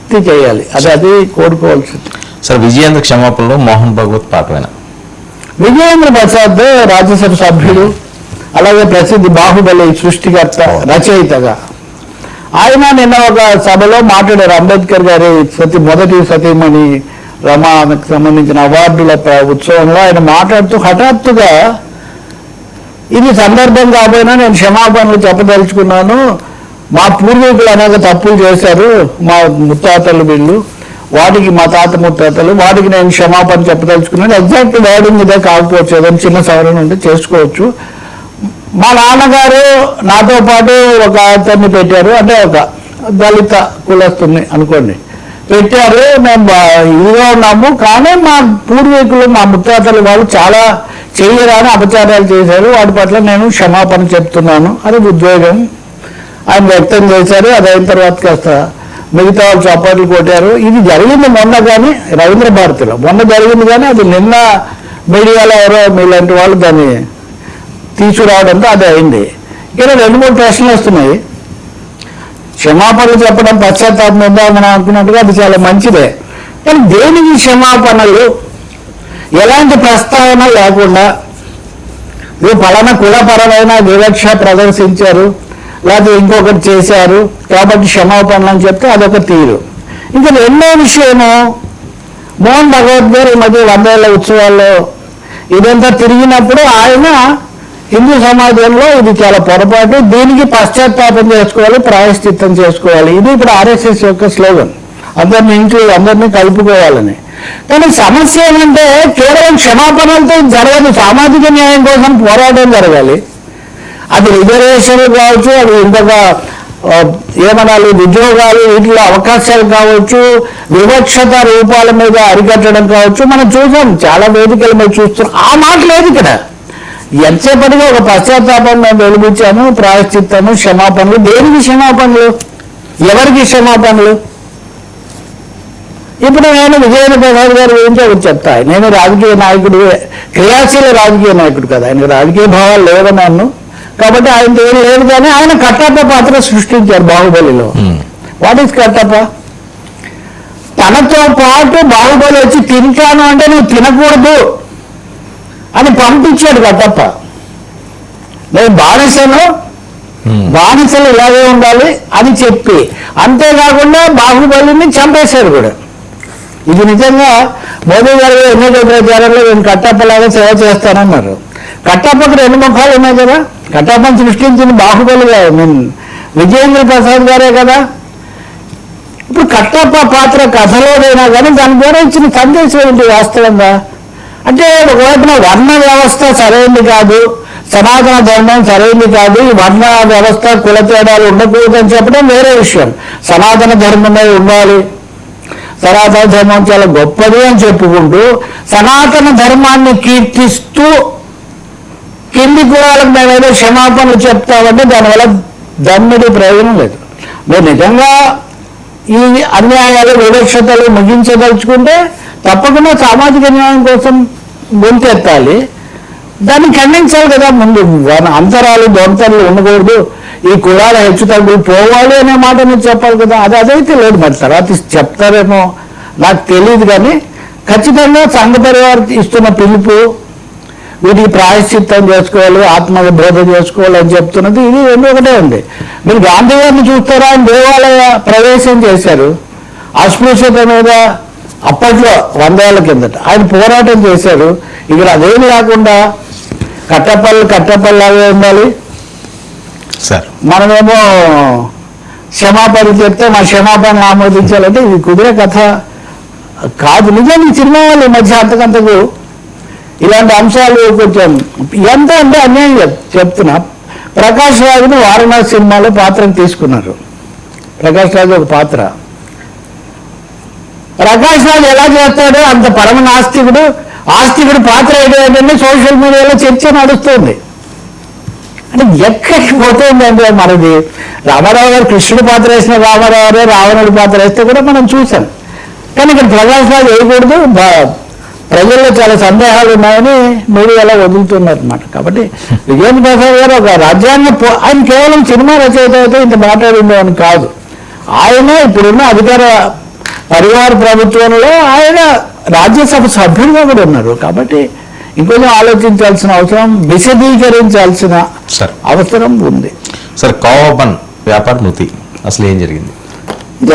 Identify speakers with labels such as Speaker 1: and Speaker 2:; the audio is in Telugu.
Speaker 1: భక్తి చేయాలి, అది కోరుకోవాల్సింది.
Speaker 2: సార్, విజయేంద్ర క్షమాపణలో మోహన్ భగవత్ పాత్రమైన
Speaker 1: విజయేంద్ర ప్రసాద్ రాజ్యసభ సభ్యుడు, అలాగే ప్రసిద్ధి బాహుబలి సృష్టికర్త, రచయితగా ఆయన నిన్న ఒక సభలో మాట్లాడారు. అంబేద్కర్ గారి మొదటి సతీమణి రమాకు సంబంధించిన అవార్డుల ఉత్సవంలో ఆయన మాట్లాడుతూ హఠాత్తుగా ఇది సందర్భం కాబోయినా నేను క్షమాపణలు చెప్పదలుచుకున్నాను, మా పూర్వీకులు అనేక తప్పులు చేశారు, మా ముత్తాతలు వీళ్ళు, వాటికి మా తాత ముత్తాతలు, వాటికి నేను క్షమాపణ చెప్పదలుచుకున్నాను. ఎగ్జాక్ట్ వర్డింగ్ ఇదే కాకపోవచ్చు, ఏదైనా చిన్న సవరణ ఉంటే చేసుకోవచ్చు. మా నాన్నగారు నాతో పాటు ఒక అతన్ని పెట్టారు, అంటే ఒక దళిత కులస్తుని అనుకోండి పెట్టారు, మేము ఇదిగా ఉన్నాము, కానీ మా పూర్వీకులు మా ముత్తాతలు వాళ్ళు చాలా చేయరాని అపచారాలు చేశారు, వాటి పట్ల నేను క్షమాపణ చెప్తున్నాను అది ఉద్వేగం ఆయన వ్యక్తం చేశారు. అది అయిన తర్వాత కాస్త మిగతా వాళ్ళు చప్పట్లు కొట్టారు. ఇది జరిగింది మొన్న, కానీ రవీంద్ర భారతిలో మొన్న జరిగింది, కానీ అది నిన్న మీడియాలో ఎవరో మీలాంటి వాళ్ళు దాన్ని తీసుకురావడంతో అది అయింది. ఇక్కడ 2-3 ప్రశ్నలు వస్తున్నాయి. క్షమాపణలు చెప్పడం పశ్చాత్తాపం ఉందామని అనుకున్నట్టుగా అది చాలా మంచిదే, కానీ దేనికి క్షమాపణలు, ఎలాంటి ప్రస్తావన లేకుండా పలానా కులపరమైన వివక్ష ప్రదర్శించారు లేకపోతే ఇంకొకటి చేశారు కాబట్టి క్షమాపణలు అని చెప్తే అదొక తీరు. ఇంకా రెండో విషయము, మోహన్ భగవత్ గారు ఈ మధ్య 100 ఏళ్ల ఉత్సవాల్లో ఇదంతా తిరిగినప్పుడు ఆయన హిందూ సమాజంలో ఇది చాలా పొరపాటు, దీనికి పశ్చాత్తాపం చేసుకోవాలి, ప్రాయశ్చిత్తం చేసుకోవాలి, ఇది ఇప్పుడు ఆర్ఎస్ఎస్ యొక్క స్లోగన్, అందరినీ కలుపుకోవాలని. కానీ సమస్య ఏమంటే కేవలం క్షమాపణలతో జరగదు, సామాజిక న్యాయం కోసం పోరాటం జరగాలి. అది రిజర్వేషన్లు కావచ్చు, అది ఇంకొక ఏమనాలి ఉద్యోగాలు, వీటిలో అవకాశాలు కావచ్చు, వివక్షత రూపాల మీద అరికట్టడం కావచ్చు. మనం చూసాం చాలా వేదికల మీద చూస్తున్నాం. ఆ మాట లేదు ఇక్కడ. ఎంతసేపటిగా ఒక పశ్చాత్తాపం మేము వెలిగించాము, ప్రాయశ్చిత్తము, క్షమాపణలు. దేనికి క్షమాపణలు, ఎవరికి క్షమాపణలు? ఇప్పుడు నేను విజయేంద్ర ప్రసాద్ గారి గురించి ఒకటి చెప్తా. నేను రాజకీయ నాయకుడు, క్రియాశీల రాజకీయ నాయకుడు కదా, ఆయన రాజకీయ భావాలు లేవని అన్ను కాబట్టి ఆయనతో ఏం లేదు, కానీ ఆయన కట్టప్ప పాత్ర సృష్టించారు బాహుబలిలో. What is Kattappa? తనతో పాటు బాహుబలి వచ్చి తింటాను అంటే నువ్వు తినకూడదు అని పంపించాడు కట్టప్ప. నేను బానిసలు ఇలాగే ఉండాలి అని చెప్పి, అంతేకాకుండా బాహుబలిని చంపేశారు కూడా. ఇది నిజంగా మోదీ గారు ఎన్నికల ప్రచారంలో నేను కట్టప్పలాగా సేవ చేస్తానన్నారు. కట్టప్పకు 2 ముఖాలు ఉన్నాయి కదా. కట్టప్పని సృష్టించిన బాహుబలిగా విజయేంద్ర ప్రసాద్ గారే కదా. ఇప్పుడు కట్టప్ప పాత్ర కథలోనైనా కానీ దాని ద్వారా ఇచ్చిన సందేశం ఏంటి వాస్తవంగా అంటే, ఒకవైపున వర్ణ వ్యవస్థ సరైనది కాదు, సనాతన ధర్మం సరైనది కాదు, ఈ వర్ణ వ్యవస్థ కుల తేడాలు ఉండకూడదని చెప్పడం వేరే విషయం. సనాతన ధర్మమే ఉండాలి, సనాతన ధర్మం చాలా గొప్పది అని చెప్పుకుంటూ సనాతన ధర్మాన్ని కీర్తిస్తూ కింది కులాలకు మేమేదో క్షమాపణలు చెప్తామంటే దానివల్ల దమ్మిడి ప్రయోజనం లేదు. మీరు నిజంగా ఈ అన్యాయాలు వివక్షతలు ముగించదలుచుకుంటే తప్పకుండా సామాజిక న్యాయం కోసం గొంతెత్తాలి, దాన్ని ఖండించాలి కదా. ముందు అంతరాలు దొంతలు ఉండకూడదు, ఈ కులాల హెచ్చుతగ్గులు పోవాలి అనే మాట మీరు చెప్పాలి కదా. అదైతే లేదు. మరి తర్వాత చెప్తారేమో నాకు తెలియదు, కానీ ఖచ్చితంగా సంఘ పరివార్ ఇస్తున్న పిలుపు, వీటికి ప్రాయశ్చిత్తం చేసుకోవాలి, ఆత్మబోధ చేసుకోవాలి అని చెప్తున్నది ఇది ఒకటే ఉంది. మీరు గాంధీ గారిని చూస్తారా, ఆయన దేవాలయ ప్రవేశం చేశారు, అస్పృశ్యత మీద అప్పట్లో 100 ఏళ్ల కిందట ఆయన పోరాటం చేశారు. ఇక్కడ అదేమి లేకుండా కట్టపల్లాగే ఉండాలి, మనమేమో క్షమాపణ చెప్తే మా క్షమాపణ ఆమోదించాలంటే ఇది కుదిరే కథ కాదు. నిజానికి సినిమా వాళ్ళు ఈ మధ్య అంతకంతకు ఇలాంటి అంశాలు కొంచెం ఎంత అంటే అన్యాయం చెప్తున్నా. ప్రకాష్ రాజుని వారణాసి సినిమాలో పాత్రను తీసుకున్నారు. ప్రకాష్ రాజు ఒక పాత్ర. ప్రకాష్ రాజు ఎలా చేస్తాడో అంత పరమ ఆస్తికుడు పాత్ర ఏంటంటే సోషల్ మీడియాలో చర్చ నడుస్తుంది. అంటే ఎక్కడికి పోతుందంటే మనది రామారావు గారు కృష్ణుడి పాత్ర వేసిన రామారావు గారే రావణుడి పాత్ర వేస్తే కూడా మనం చూసాం. కానీ ఇక్కడ ప్రకాష్ రాజు వేయకూడదు, ప్రజల్లో చాలా సందేహాలు ఉన్నాయని మీడియాలో వదులుతున్నారు అన్నమాట. కాబట్టి విజయేంద్ర ప్రసాద్ గారు ఒక రాజ్యాంగ ఆయన కేవలం సినిమా రచయిత అయితే ఇంత మాట్లాడిండేవని కాదు. ఆయన ఇప్పుడున్న అధికార పరివార ప్రభుత్వంలో ఆయన రాజ్యసభ సభ్యుడిగా కూడా ఉన్నారు. కాబట్టి ఇంకొంచెం ఆలోచించాల్సిన అవసరం, విశదీకరించాల్సిన
Speaker 2: సార్
Speaker 1: అవసరం ఉంది.
Speaker 2: సార్ కావబన్ వ్యాపార మృతి అసలు ఏం జరిగింది?